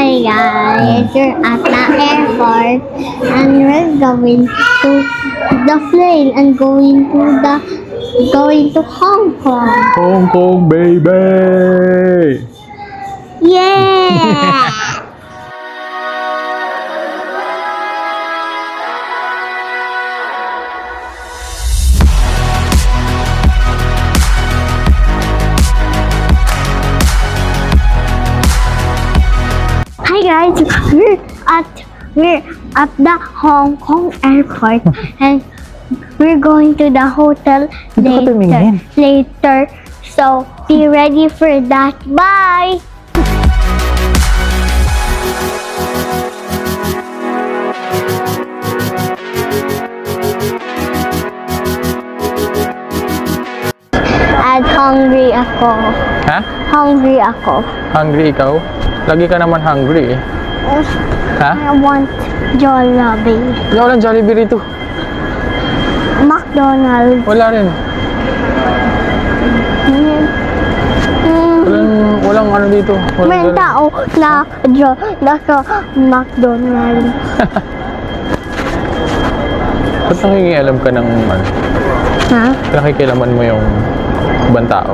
Hi guys, we're at the airport and we're going to the plane and going to Hong Kong. Hong Kong, baby! Yeah! Hi guys, we're at the Hong Kong airport and we're going to the hotel later. So be ready for that. Bye. At hungry ako. Ha? Hungry ako. Hungry ikaw? Lagi ka naman hungry eh. Ha? I want Jollibee. Wala walang Jollibee rito. McDonald's. Wala rin. Walang ano dito. May tao na nasa McDonald's. Ba't nakikialam ka ng ano? Ha? Nakikialaman mo yung ibang tao?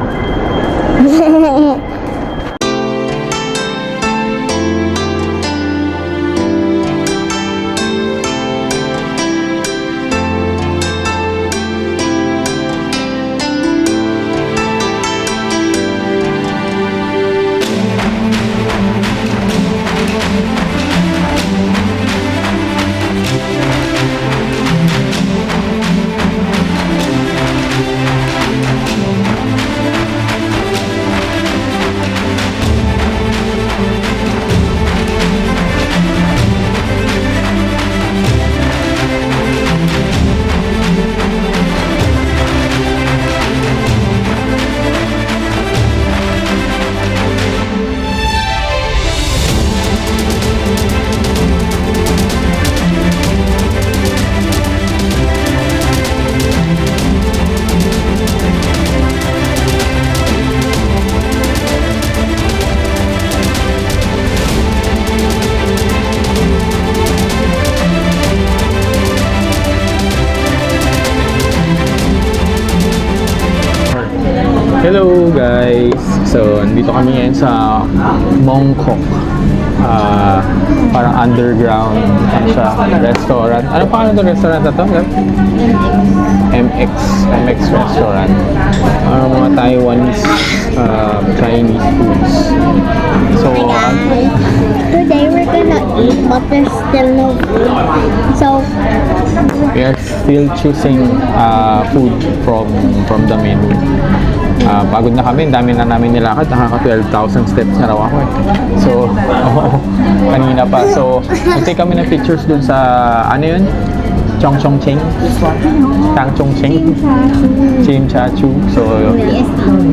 Hello guys! So, nandito kami ngayon sa Mongkok. Parang underground siya, restaurant. Ano pa ng restaurant na to? MX restaurant. Mga Taiwanese, Chinese foods. So, Today we're gonna eat, but there's still no food. So, we are still choosing food from the menu. Pagod na kami, dami na namin nilakad, nakaka 12,000 steps na raw ako eh. So, kanina pa. So, nag-take kami ng pictures dun sa, ano yun? Chong Chong Cheng? Tang Chong Cheng? Chim Cha Chu. So,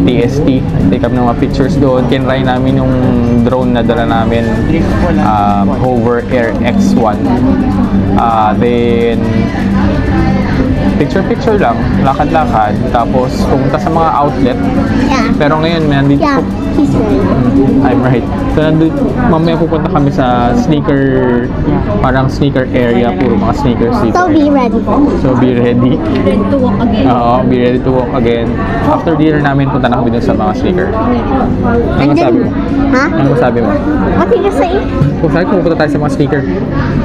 TST. Nag-take kami ng mga pictures doon. Kinry namin yung drone na dala namin, Hover Air X1. Then, picture lang, lakad-lakad, tapos pumunta sa mga outlet. yeah. Pero ngayon, may nandito. Yeah, he's right. I'm right. So, mamaya pupunta kami sa parang sneaker area, puro mga sneakers dito. So be ready. So, be ready. Ready to walk again. Oo, be ready to walk again. After dinner namin, punta na kami dun sa mga sneaker. Ano masabi mo? Ha? Ano masabi mo? What did you say? Kung saan pupunta tayo sa mga sneaker?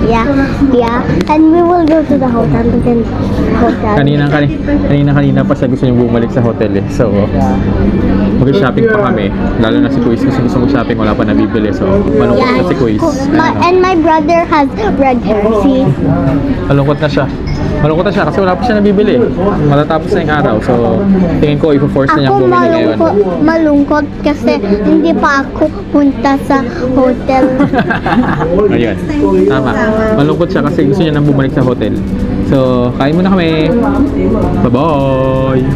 Yeah. And we will go to the hotel. Kanina pa siya gusto niya bumalik sa hotel eh. So, mag-shopping pa kami. Lalo na si Kuis kasi gusto mag-shopping, wala pa nabibili. So, malungkot na si Kuis. And my brother has red hair. See? Malungkot na siya kasi wala pa siya nabibili. Matatapos na yung araw. So, tingin ko i-force na niya Ako bumili ngayon. malungkot kasi hindi pa ako punta sa hotel. Ayun. Tama. Malungkot siya kasi gusto niya nang bumalik sa hotel. So, kain muna kami. Bye-bye!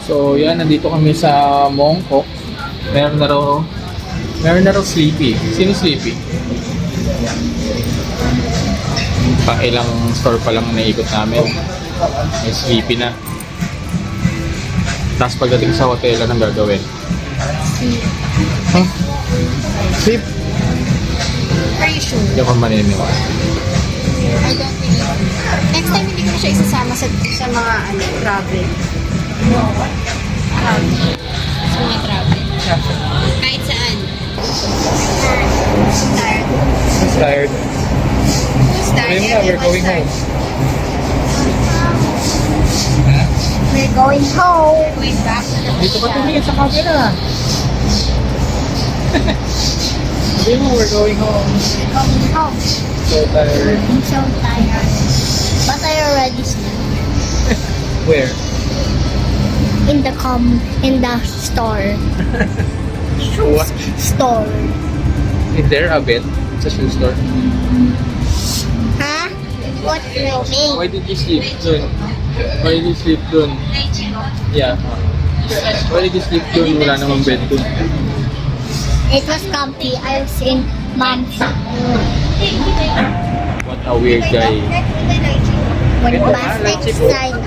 So, yan. Nandito kami sa Mongkok. Meron na raw Sleepy. Sino Sleepy? Pa ilang store pa lang naikot namin. May sleepy na. Tapos pagdating sa hotel, anong gagawin? Huh? Sleep? Are you sure? Hindi ako maniniwala. I don't think. Next time hindi ko na siya isasama sa mga travel. Sa mga travel. Kahit saan. Tired. I'm tired. Who's tired? We're going home. We're going home. We're going back to the Dito ka tumingin sa camera. Sabi mo, we're going home. We're going home. So tired. I'm so tired. But I already sleep Where? in the store. What? Store. Is there a bed sa shoe store? Huh? What do you mean? Why did you sleep dun? Why did you sleep dun? Yeah. Why did you sleep dun? Wala namang bed dun. It was comfy. I was in mom's room. What a weird guy. When past next time,